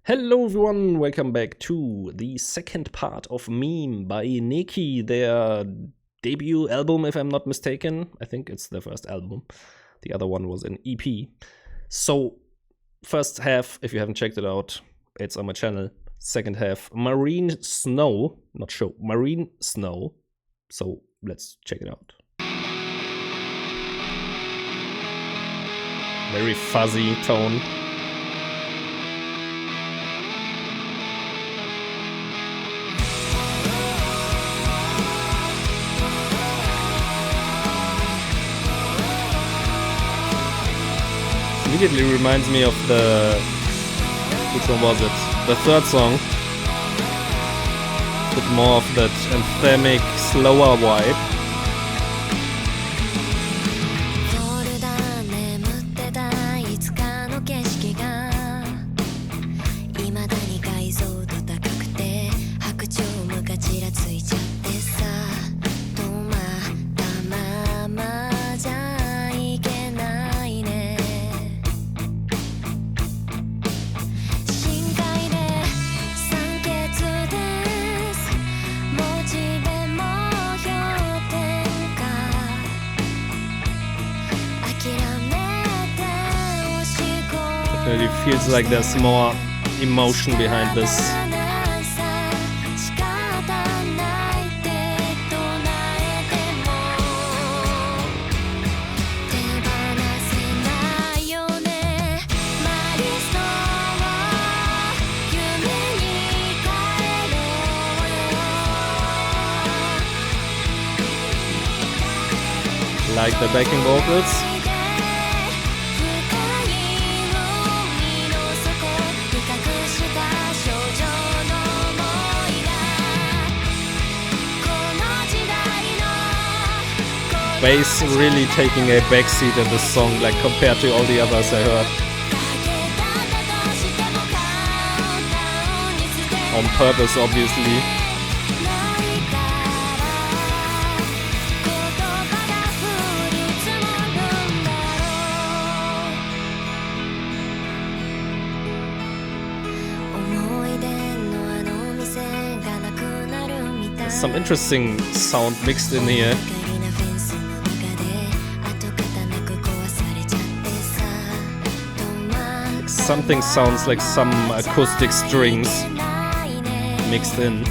Hello everyone, welcome back to the second part of Meme by NEK, their debut album, if I'm not mistaken. I think it's their first album. The other one was an EP. So, first half, if you haven't checked it out, it's on my channel. Second half, Marine Snow, not show, Marine Snow. So, let's check it out. Very fuzzy tone. Immediately reminds me of the, which one was it? The third song. A bit more of that anthemic, slower vibe. It feels like there's more emotion behind this. Like the backing vocals. Bass really taking a backseat in this song, like compared to all the others I heard. On purpose, obviously. There's some interesting sound mixed in here. Something sounds like some acoustic strings mixed in.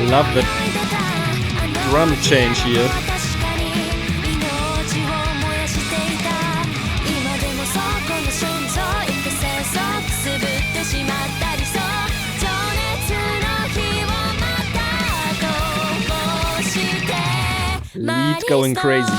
Love the drum change here. Lead going crazy.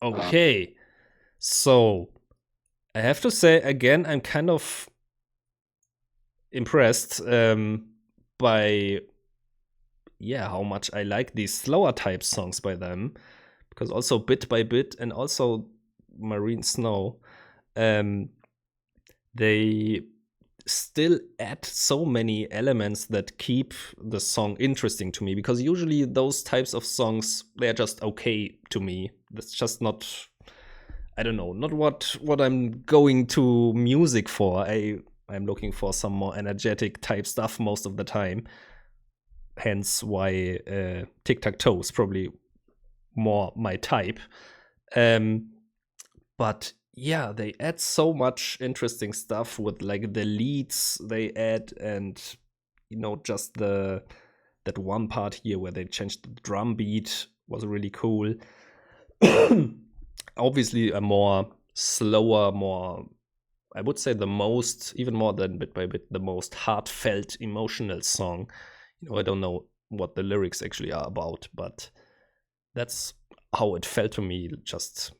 Okay, so I have to say again, I'm kind of impressed by yeah, how much I like these slower type songs by them, because also Bit by Bit and also Marine Snow, they still add so many elements that keep the song interesting to me, because usually those types of songs, they're just okay to me. That's just not, I don't know, not what I'm going to music for. I'm looking for some more energetic type stuff most of the time. Hence why Tic-Tac-Toe is probably more my type. But yeah, they add so much interesting stuff with like the leads they add, and just that one part here where they changed the drum beat was really cool. Obviously a more slower, more, I would say the most, even more than Bit by Bit, the most heartfelt, emotional song. I don't know what the lyrics actually are about, but that's how it felt to me, just,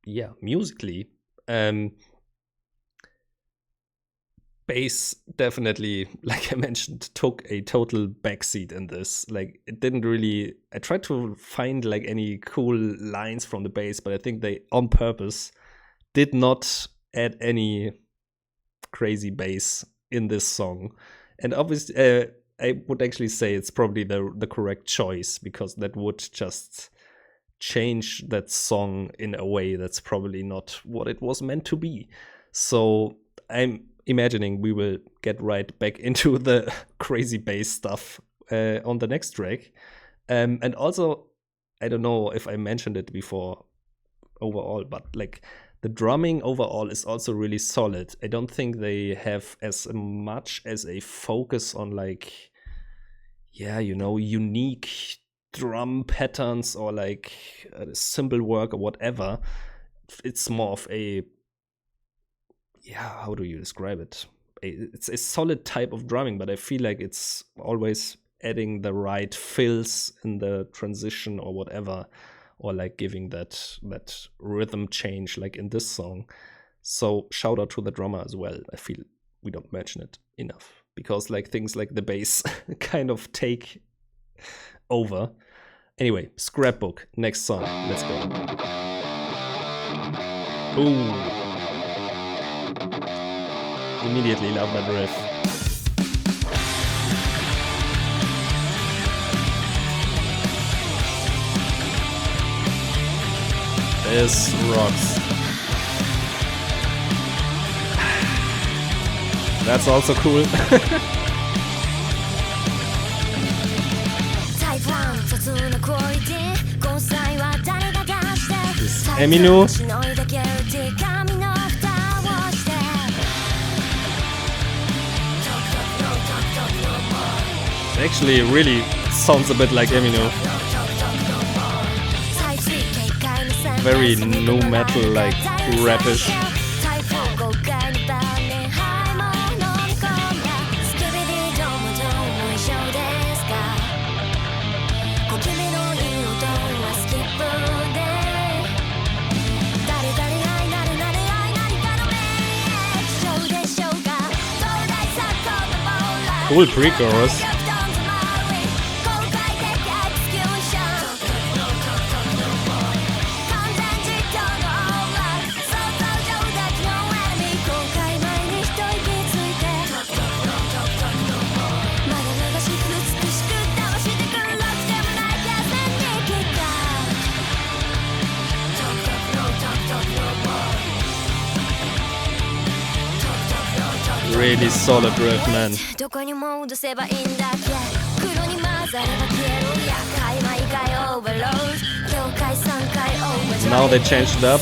yeah, musically. Bass definitely, like I mentioned, took a total backseat in this. Like, it didn't really, I tried to find like any cool lines from the bass, but I think they on purpose did not add any crazy bass in this song. And obviously, I would actually say it's probably the correct choice, because that would just change that song in a way that's probably not what it was meant to be. So I'm imagining we will get right back into the crazy bass stuff on the next track. And also, I don't know if I mentioned it before overall, but like the drumming overall is also really solid. I don't think they have as much as a focus on like, yeah, unique drum patterns or like cymbal work or whatever. It's more of a, yeah, how do you describe it? It's a solid type of drumming, but I feel like it's always adding the right fills in the transition or whatever, or like giving that rhythm change like in this song. So shout out to the drummer as well. I feel we don't mention it enough, because like things like the bass kind of take over. Anyway, Scrapbook, next song. Let's go. Ooh. Immediately love that riff. This rocks. That's also cool. This Emino. Actually really sounds a bit like Emino. Very nu metal, like rapish. Cool pre-chorus. Really solid riff, man. Now they changed it up.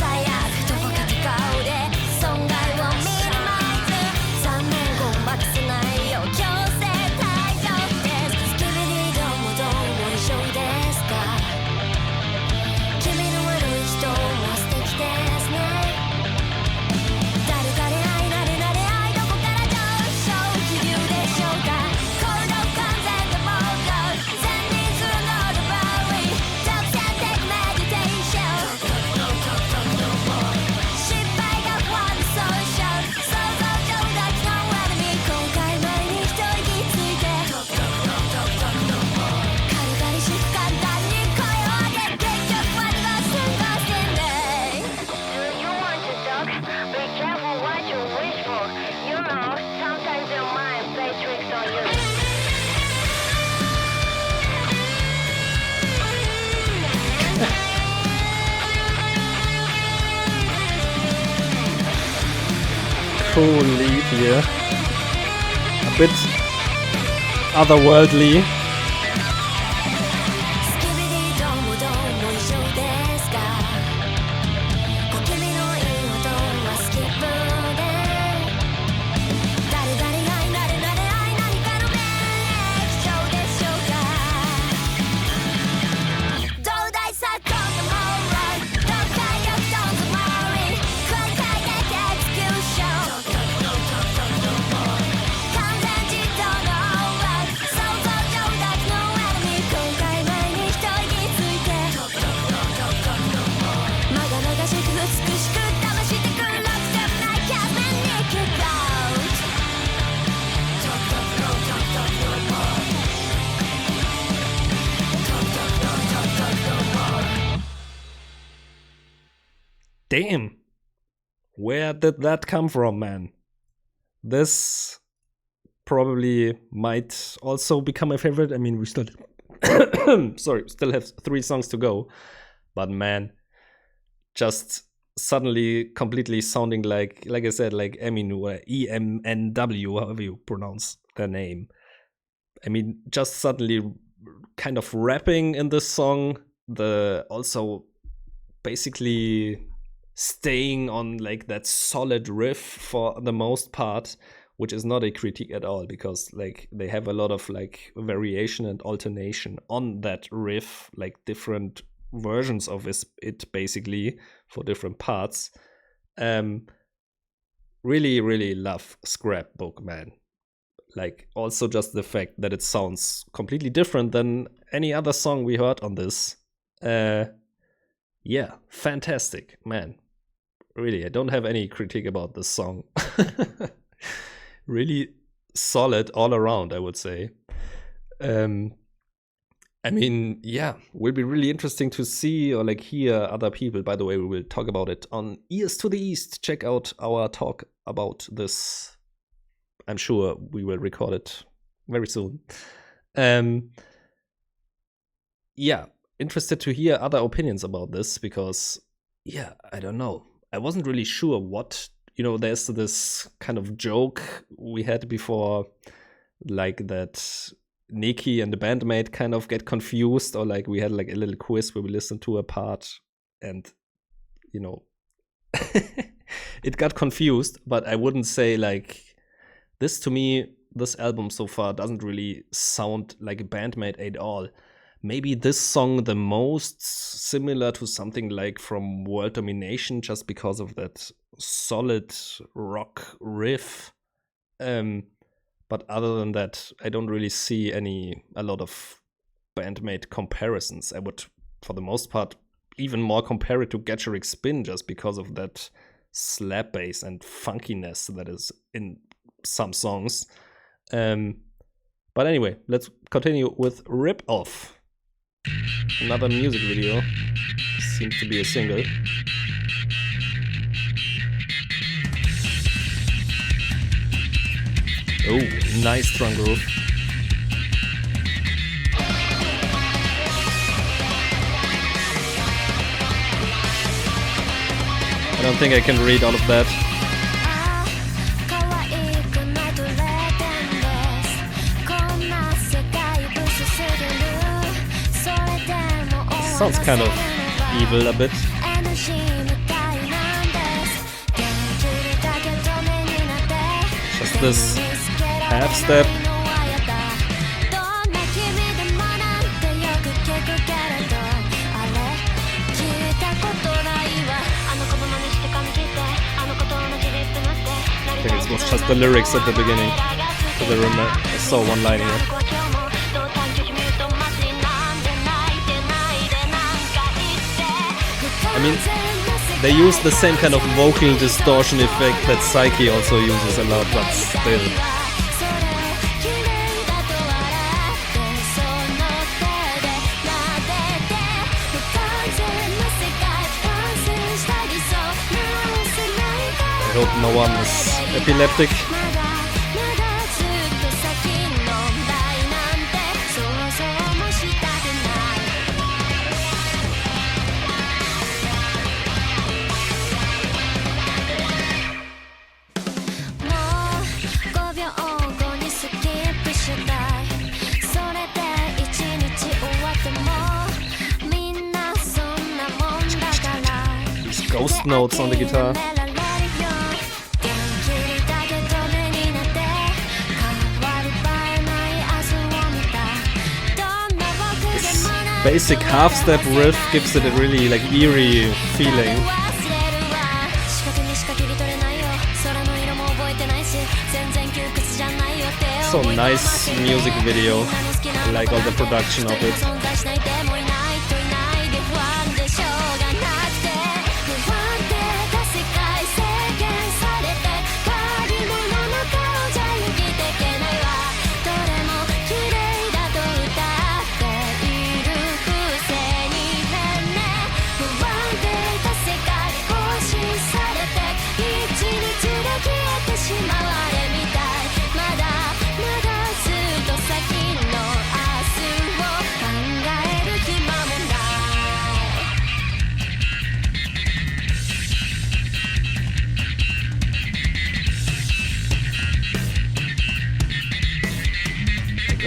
cool lead here. A bit otherworldly. Damn, where did that come from, man? This probably might also become my favorite. I mean, we still still have 3 songs to go, but man, just suddenly completely sounding like I said, like Eminu or EMNW, however you pronounce their name. I mean, just suddenly kind of rapping in this song, the also basically staying on like that solid riff for the most part, which is not a critique at all, because like they have a lot of like variation and alternation on that riff, like different versions of it basically for different parts. Really love Scrapbook, man. Like also just the fact that it sounds completely different than any other song we heard on this. Yeah, fantastic, man. Really, I don't have any critique about this song. Really solid all around, I would say. I mean, yeah, will be really interesting to see or like hear other people. By the way, we will talk about it on Ears to the East. Check out our talk about this. I'm sure we will record it very soon. Yeah, interested to hear other opinions about this because, yeah, I don't know. I wasn't really sure what, there's this kind of joke we had before, like that NEK and the Band-Maid kind of get confused, or like we had like a little quiz where we listened to a part and, it got confused, but I wouldn't say like this. To me, this album so far doesn't really sound like a Band-Maid at all. Maybe this song the most similar to something like from World Domination, just because of that solid rock riff. But other than that, I don't really see a lot of Band-Maid comparisons. I would, for the most part, even more compare it to Getcheric Spin, just because of that slap bass and funkiness that is in some songs. But anyway, let's continue with Rip Off. Another music video. Seems to be a single. Oh, nice drum groove. I don't think I can read all of that. Sounds kind of evil a bit. Just this half step. I think it was just the lyrics at the beginning. I saw one line here. I mean, they use the same kind of vocal distortion effect that Psyche also uses a lot, but still. I hope no one is epileptic. ghost notes on the guitar. This basic half-step riff gives it a really like eerie feeling. So nice music video. I like all the production of it.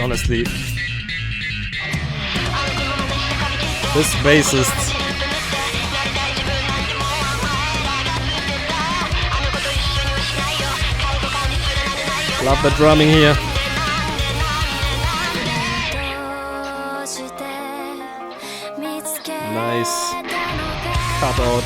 Honestly, this bassist, love the drumming here. Nice cutout.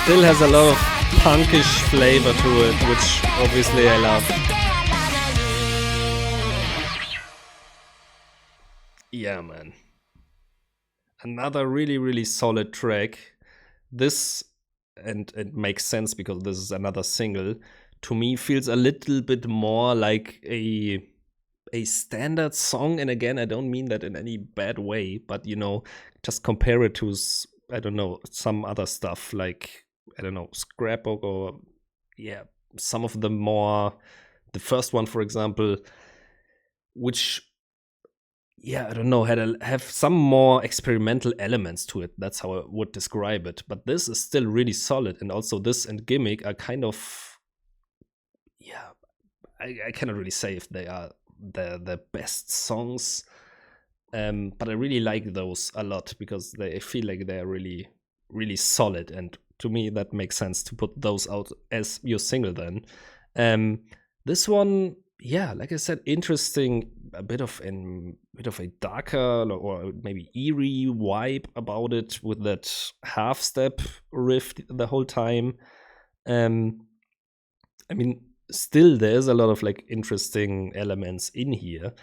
Still has a lot of punkish flavor to it, which obviously I love. Yeah, man. Another really solid track. This, and it makes sense because this is another single, to me feels a little bit more like a standard song. And again, I don't mean that in any bad way, but you know, just compare it to, I don't know, some other stuff like, I don't know, Scrapbook, or yeah, some of the more, the first one, for example, which, yeah, I don't know, have some more experimental elements to it. That's how I would describe it. But this is still really solid, and also this and Gimmick are kind of, yeah, I cannot really say if they are the best songs, but I really like those a lot because I feel like they're really solid, and to me that makes sense to put those out as your single then. This one, yeah, like I said, interesting, a bit of a darker or maybe eerie vibe about it with that half step riff the whole time. I mean, still there's a lot of like interesting elements in here.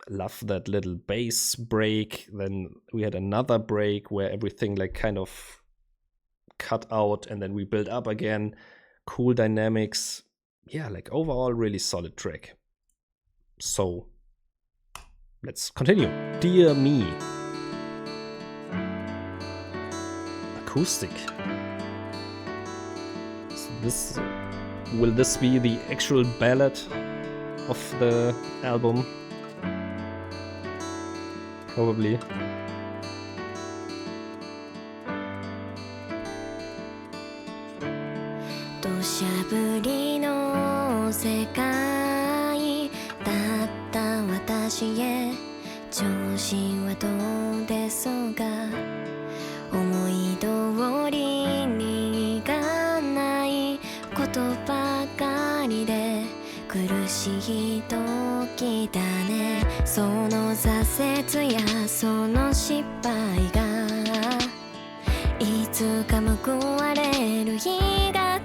Love that little bass break. Then we had another break where everything like kind of cut out and then we build up again. Cool dynamics. Yeah, like overall really solid track. So let's continue. Dear Me. Acoustic. So will this be the actual ballad of the album? Probably.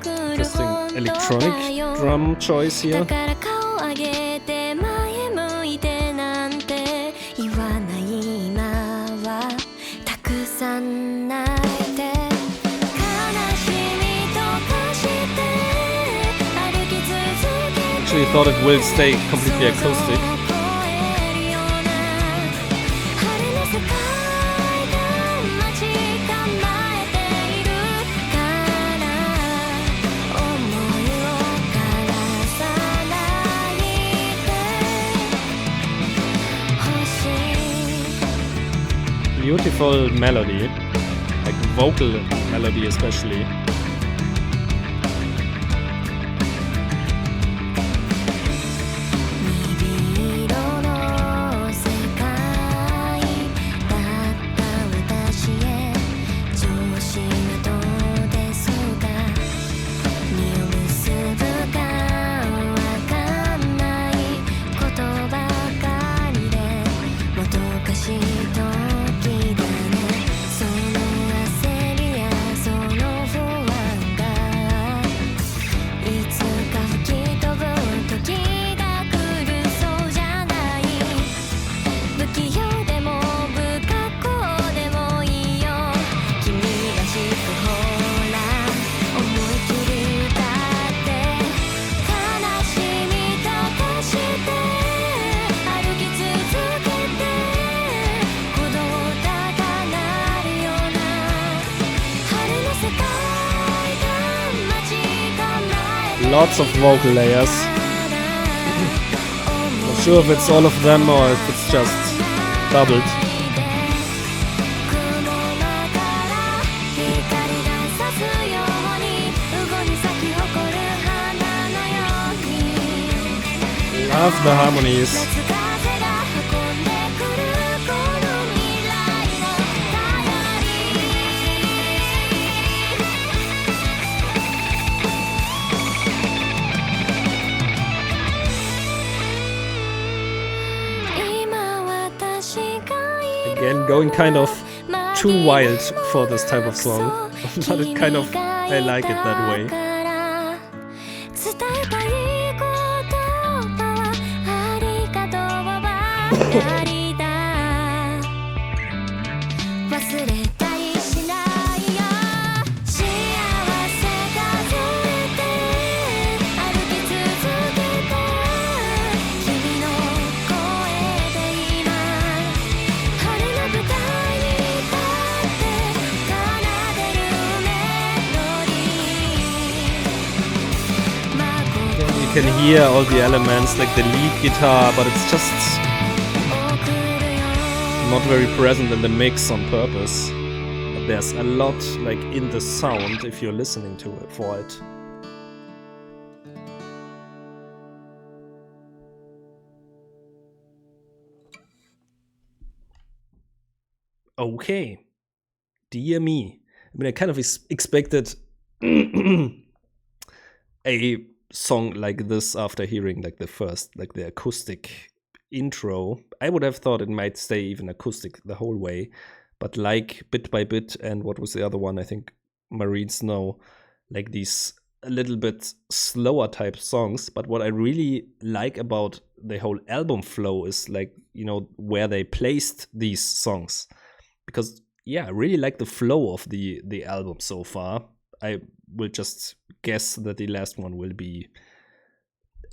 Interesting electronic drum choice here. Actually thought it will stay completely acoustic. Beautiful melody, like vocal melody especially. Lots of vocal layers. Not sure if it's all of them or if it's just doubled. Love the harmonies. Again, going kind of too wild for this type of song, but it kind of, I like it that way. You can hear all the elements, like the lead guitar, but it's just not very present in the mix on purpose. But there's a lot like in the sound if you're listening to it for it. Okay, dear me. I mean, I kind of expected a song like this after hearing like the first, like the acoustic intro. I would have thought it might stay even acoustic the whole way, but like bit by bit, and what was the other one? I think Marine Snow, like these a little bit slower type songs. But what I really like about the whole album flow is like, you know, where they placed these songs, because yeah, I really like the flow of the album so far. I will just guess that the last one will be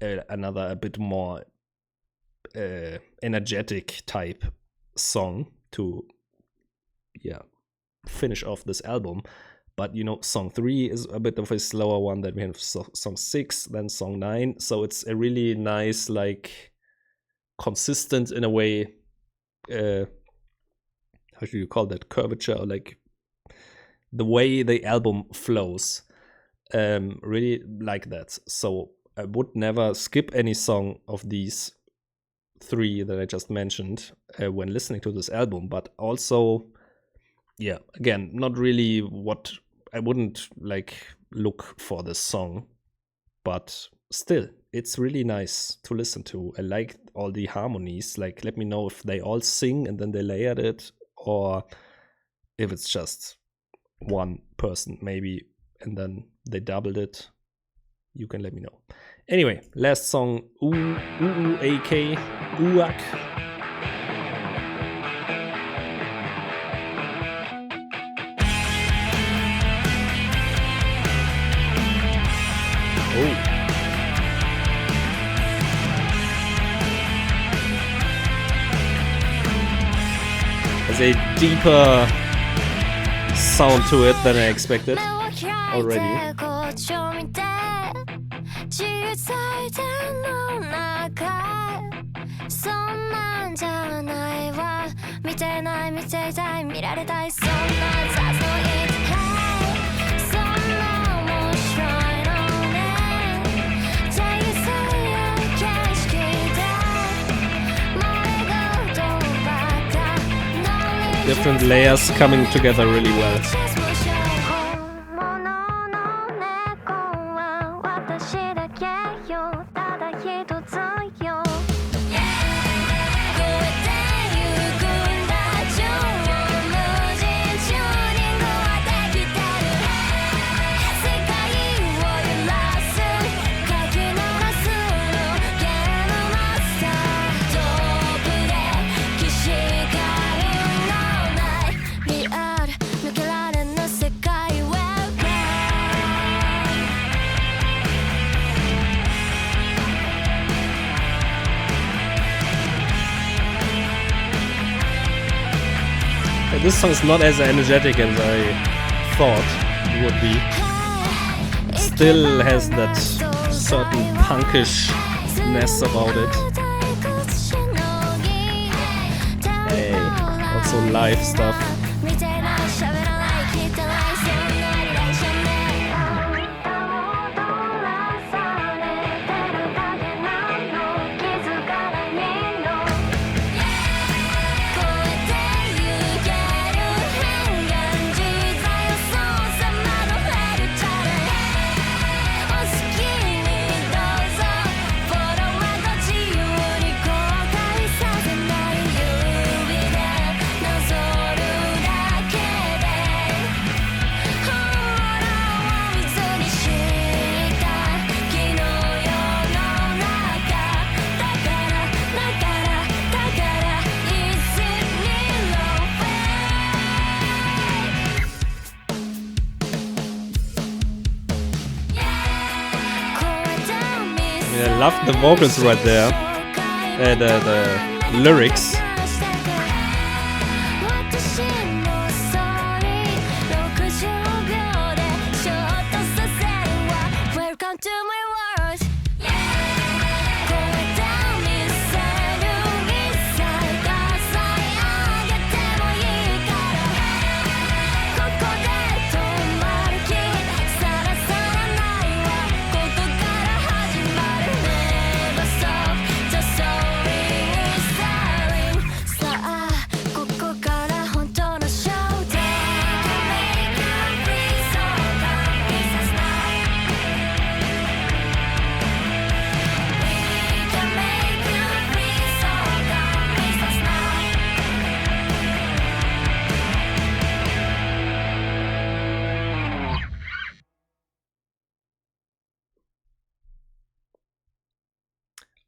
another a bit more energetic type song to finish off this album. But you know, song 3 is a bit of a slower one. Then we have song 6, then song 9. So it's a really nice, like, consistent in a way. How should you call that? Curvature, like the way the album flows. Really like that. So I would never skip any song of these 3 that I just mentioned when listening to this album. But also, yeah, again, not really what I wouldn't like look for this song, but still, it's really nice to listen to. I like all the harmonies. Like, let me know if they all sing and then they layered it, or if it's just one person maybe and then they doubled it. You can let me know. Anyway, last song, AK, Uak. Oh. There's a deeper sound to it than I expected already. Different layers coming together really well. This song's not as energetic as I thought it would be. Still has that certain punkishness about it. Hey, also live stuff. I love the vocals right there, the lyrics.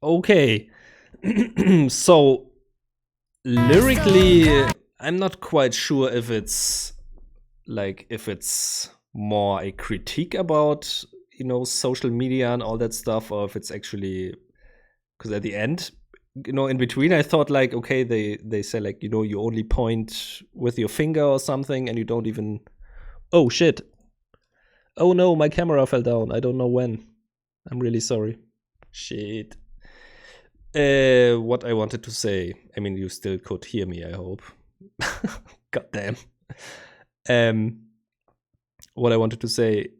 Okay, so lyrically, I'm not quite sure if it's more a critique about, you know, social media and all that stuff, or if it's actually, because at the end, you know, in between, I thought like, okay, they say like, you know, you only point with your finger or something, and you don't even. Oh shit! Oh no, my camera fell down. I don't know when. I'm really sorry. Shit. What I wanted to say. I mean, you still could hear me, I hope. God damn. What I wanted to say,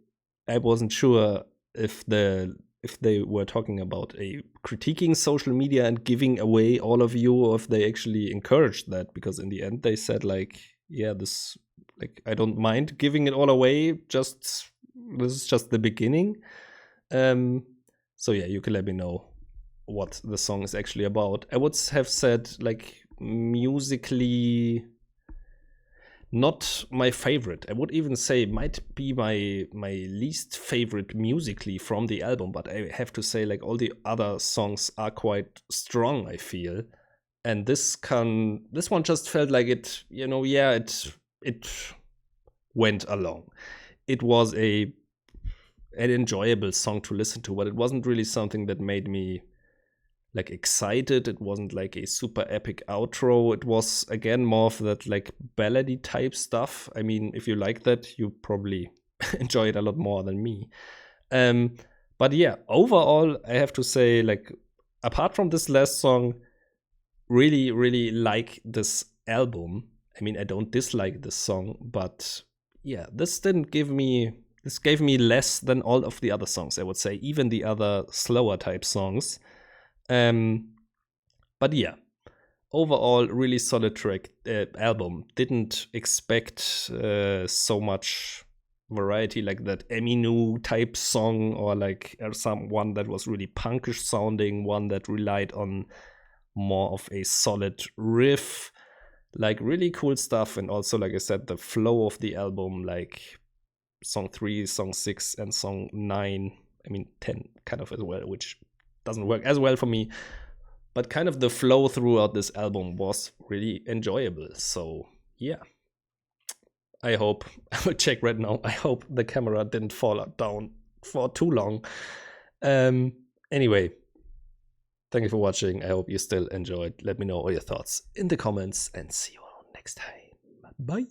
I wasn't sure if they were talking about a critiquing social media and giving away all of you, or if they actually encouraged that, because in the end they said like, yeah, this, like, I don't mind giving it all away, just this is just the beginning. So yeah, you can let me know what the song is actually about. I would have said like musically not my favorite. I would even say might be my least favorite musically from the album, but I have to say like all the other songs are quite strong, I feel. And this one just felt like it, you know, yeah, it went along. It was an enjoyable song to listen to, but it wasn't really something that made me like excited. It wasn't like a super epic outro. It was again more of that like ballady type stuff. I mean, if you like that, you probably enjoy it a lot more than me. But yeah, overall, I have to say, like, apart from this last song, really, really like this album. I mean, I don't dislike this song, but yeah, this gave me less than all of the other songs, I would say, even the other slower type songs. But yeah, overall, really solid track album. Didn't expect so much variety like that Eminu type song, or like one that was really punkish sounding, one that relied on more of a solid riff. Like really cool stuff. And also, like I said, the flow of the album, like song 3, song 6, and song 9, I mean 10 kind of as well, which doesn't work as well for me. But kind of the flow throughout this album was really enjoyable. So yeah, I hope, I will check right now, I hope the camera didn't fall down for too long. Anyway, thank you for watching. I hope you still enjoyed. Let me know all your thoughts in the comments, and see you all next time. Bye.